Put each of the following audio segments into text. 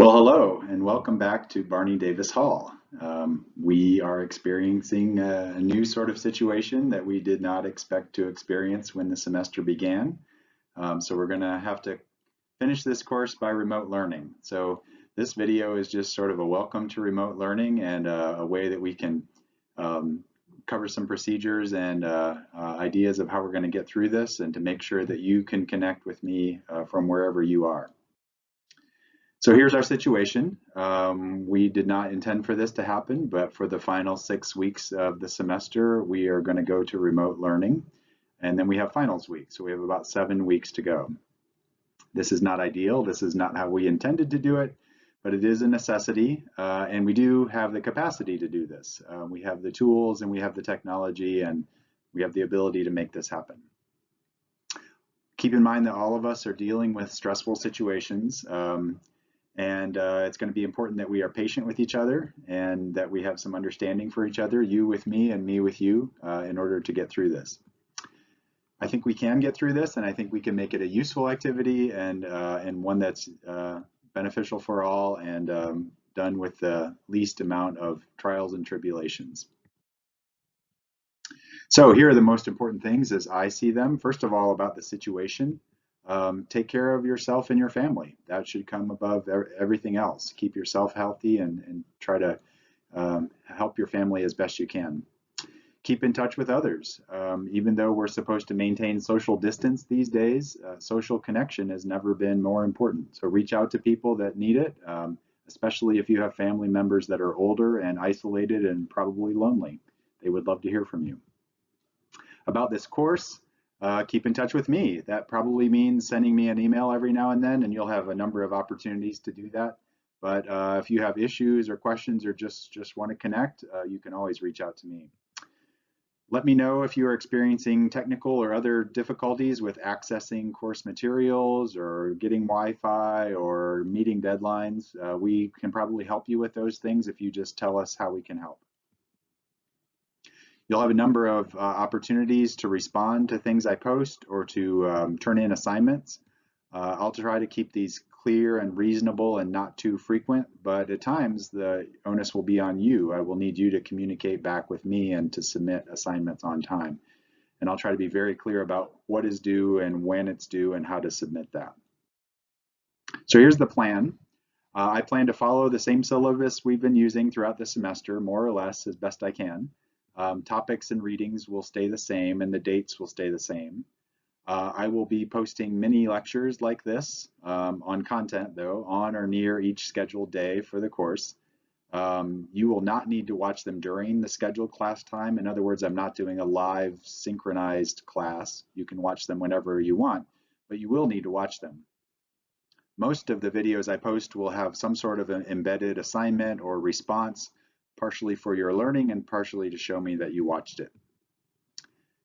Well, hello, and welcome back to Barney Davis Hall. We are experiencing a new sort of situation that we did not expect to experience when the semester began. So we're going to have to finish this course by remote learning. So this video is just sort of a welcome to remote learning and a way that we can cover some procedures and ideas of how we're going to get through this and to make sure that you can connect with me from wherever you are. So here's our situation. We did not intend for this to happen, but for the final 6 weeks of the semester, we are going to go to remote learning. And then we have finals week, so we have about 7 weeks to go. This is not ideal. This is not how we intended to do it, but it is a necessity, and we do have the capacity to do this. We have the tools and we have the technology and we have the ability to make this happen. Keep in mind that all of us are dealing with stressful situations. And it's going to be important that we are patient with each other and that we have some understanding for each other, you with me and me with you, in order to get through this. I think we can get through this, and I think we can make it a useful activity and one that's beneficial for all and done with the least amount of trials and tribulations. So here are the most important things as I see them. First of all, about the situation. Take care of yourself and your family. That should come above everything else. Keep yourself healthy and try to help your family as best you can. Keep in touch with others. Even though we're supposed to maintain social distance these days, social connection has never been more important. So reach out to people that need it, especially if you have family members that are older and isolated and probably lonely. They would love to hear from you. About this course, keep in touch with me. That probably means sending me an email every now and then, and you'll have a number of opportunities to do that. But if you have issues or questions or just want to connect, you can always reach out to me. Let me know if you are experiencing technical or other difficulties with accessing course materials or getting Wi-Fi or meeting deadlines. We can probably help you with those things if you just tell us how we can help. You'll have a number of opportunities to respond to things I post or to turn in assignments. I'll try to keep these clear and reasonable and not too frequent, but at times the onus will be on you. I will need you to communicate back with me and to submit assignments on time. And I'll try to be very clear about what is due and when it's due and how to submit that. So here's the plan. I plan to follow the same syllabus we've been using throughout the semester, more or less, as best I can. Topics and readings will stay the same and the dates will stay the same. I will be posting mini lectures like this on content, though, on or near each scheduled day for the course. You will not need to watch them during the scheduled class time. In other words, I'm not doing a live synchronized class. You can watch them whenever you want, but you will need to watch them. Most of the videos I post will have some sort of an embedded assignment or response, partially for your learning and partially to show me that you watched it.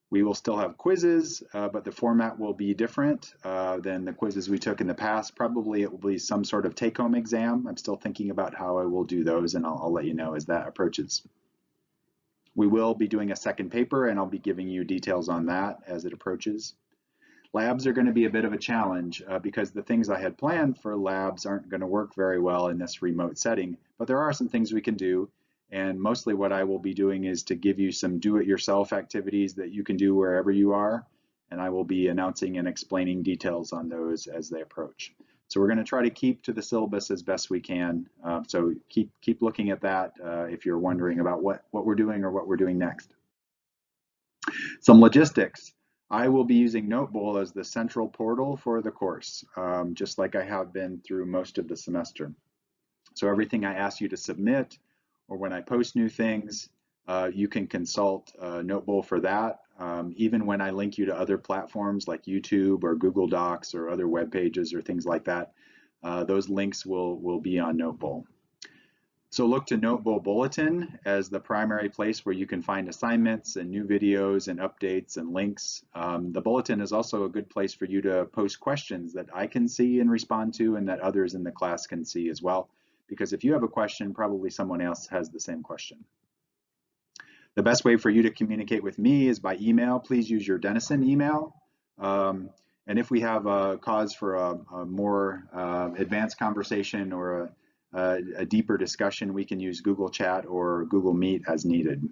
We will still have quizzes, but the format will be different than the quizzes we took in the past. Probably it will be some sort of take-home exam. I'm still thinking about how I will do those, and I'll let you know as that approaches. We will be doing a second paper, and I'll be giving you details on that as it approaches. Labs are going to be a bit of a challenge because the things I had planned for labs aren't going to work very well in this remote setting, but there are some things we can do. And mostly what I will be doing is to give you some do-it-yourself activities that you can do wherever you are. And I will be announcing and explaining details on those as they approach. So we're going to try to keep to the syllabus as best we can. So keep looking at that if you're wondering about what we're doing or what we're doing next. Some logistics. I will be using Notebowl as the central portal for the course, just like I have been through most of the semester. So everything I ask you to submit, or when I post new things, you can consult Notebowl for that. Even when I link you to other platforms like YouTube or Google Docs or other web pages or things like that, those links will be on Notebowl. So look to Notebowl Bulletin as the primary place where you can find assignments and new videos and updates and links. The bulletin is also a good place for you to post questions that I can see and respond to and that others in the class can see as well. Because if you have a question, probably someone else has the same question. The best way for you to communicate with me is by email. Please use your Denison email. And if we have a cause for a more advanced conversation or a deeper discussion, we can use Google Chat or Google Meet as needed.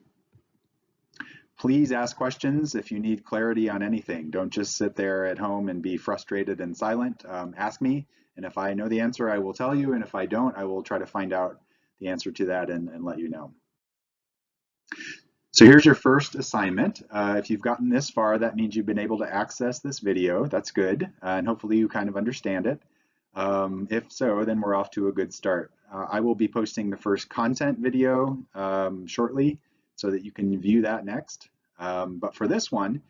Please ask questions if you need clarity on anything. Don't just sit there at home and be frustrated and silent. Ask me, and if I know the answer, I will tell you, and if I don't, I will try to find out the answer to that and let you know. So here's your first assignment. If you've gotten this far, that means you've been able to access this video. That's good, and hopefully you kind of understand it. If so, then we're off to a good start. I will be posting the first content video shortly so that you can view that next. But for this one,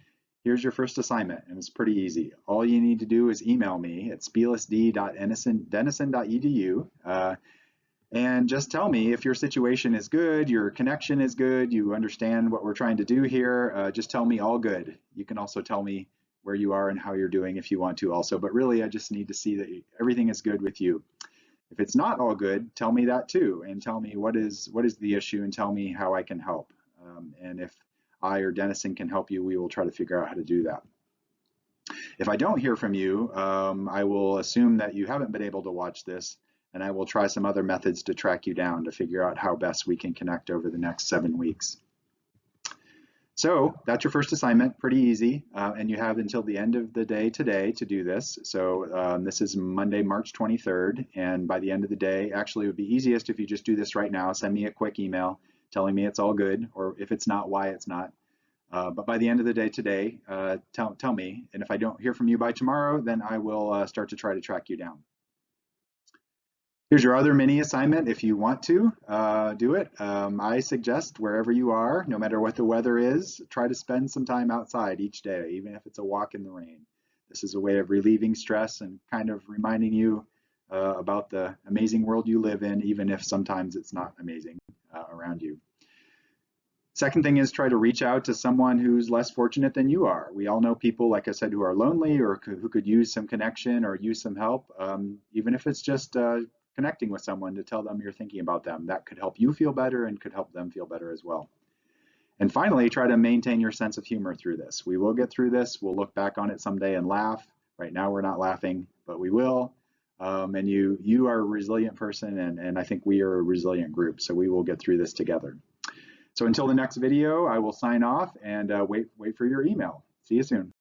here's your first assignment, and it's pretty easy. All you need to do is email me at spielesd.denison.edu and just tell me if your situation is good, your connection is good, you understand what we're trying to do here. Just tell me all good. You can also tell me where you are and how you're doing if you want to also, but really I just need to see that everything is good with you. If it's not all good, tell me that too, and tell me what is the issue, and tell me how I can help. And if I or Denison can help you, we will try to figure out how to do that. If I don't hear from you, I will assume that you haven't been able to watch this, and I will try some other methods to track you down to figure out how best we can connect over the next 7 weeks. So that's your first assignment, pretty easy, and you have until the end of the day today to do this. So this is Monday, March 23rd, and by the end of the day, actually it would be easiest if you just do this right now. Send me a quick email telling me it's all good, or if it's not, why it's not. But by the end of the day today, tell me, and if I don't hear from you by tomorrow, then I will start to try to track you down. Here's your other mini assignment if you want to do it. I suggest wherever you are, no matter what the weather is, try to spend some time outside each day, even if it's a walk in the rain. This is a way of relieving stress and kind of reminding you about the amazing world you live in, even if sometimes it's not amazing around you. Second thing is try to reach out to someone who's less fortunate than you are. We all know people, like I said, who are lonely or who could use some connection or use some help, even if it's just connecting with someone to tell them you're thinking about them. That could help you feel better and could help them feel better as well. And finally, try to maintain your sense of humor through this. We will get through this. We'll look back on it someday and laugh. Right now, we're not laughing, but we will. And you are a resilient person, and I think we are a resilient group, so we will get through this together. So until the next video, I will sign off and wait for your email. See you soon.